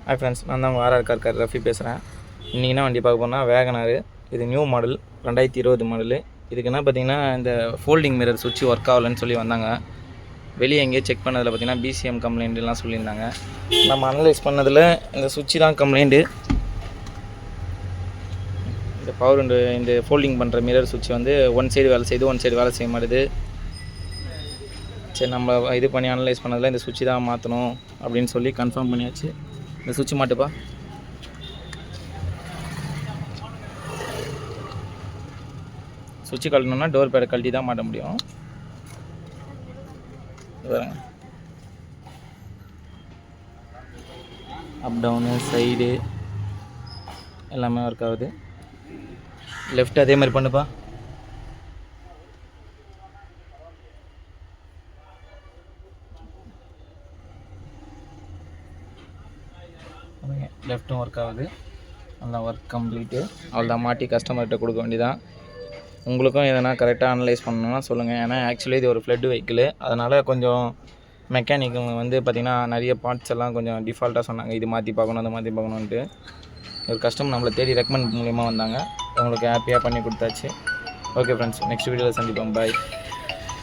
Hi friends, நான் தான் உங்கள் ஆர்ஆர் கார் ரஃபி பேசுகிறேன். இன்றைக்கி என்ன வண்டி பார்க்க போனால் வேகனார். இது நியூ மாடல் 2020 மாடலு. இதுக்கு என்ன பார்த்திங்கன்னா இந்த ஃபோல்டிங் மிரர் சுவிட்ச் ஒர்க் ஆகலைன்னு சொல்லி வந்தாங்க. வெளியே எங்கேயே செக் பண்ணதில் பார்த்திங்கன்னா பிசிஎம் கம்ப்ளைண்ட்லாம் சொல்லியிருந்தாங்க. நம்ம அனலைஸ் பண்ணதில் இந்த சுவிட்ச் தான் கம்ப்ளைண்ட்டு. இந்த பவர் இந்த ஃபோல்டிங் பண்ணுற மிரர் சுவிட்ச் வந்து ஒன் சைடு வேலை செய்யுது, ஒன் சைடு வேலை செய்ய மாட்டுது. சரி, நம்ம இது பண்ணி அனலைஸ் பண்ணதில் இந்த சுவிட்ச் தான் மாற்றணும் அப்படின்னு சொல்லி கன்ஃபார்ம் பண்ணியாச்சு. இந்த சுவிட்ச் மாட்டுப்பா. சுவிட்ச் கழட்டணும்னா டோர் பேடை கழட்டி தான் மாட்ட முடியும். அப் டவுனு சைடு எல்லாமே ஒர்க் ஆகுது. லெஃப்ட் அதே மாதிரி பண்ணுப்பா. லெஃப்ட்டும் ஒர்க் ஆகுது. நல்லா ஒர்க் கம்ப்ளீட்டு. அவ்வளோதான், மாட்டி கஸ்டமர்கிட்ட கொடுக்க வேண்டியதான். உங்களுக்கும் எதனா கரெக்டாக அனலைஸ் பண்ணணும்னா சொல்லுங்கள். ஏன்னா ஆக்சுவலி இது ஒரு ஃப்ளட் வெஹிக்கிள். அதனால் கொஞ்சம் மெக்கானிக் வந்து பார்த்திங்கன்னா நிறைய பார்ட்ஸ் எல்லாம் கொஞ்சம் டிஃபால்ட்டாக சொன்னாங்க. இது மாற்றி பார்க்கணும், அதை மாற்றி பார்க்கணுன்ட்டு. ஒரு கஸ்டமர் நம்மளை தேடி ரெக்கமெண்ட் மூலிமா வந்தாங்க. உங்களுக்கு ஹாப்பியாக பண்ணி கொடுத்தாச்சு. ஓகே ஃப்ரெண்ட்ஸ், நெக்ஸ்ட் வீடியோவில் சந்திப்போம். பாய்.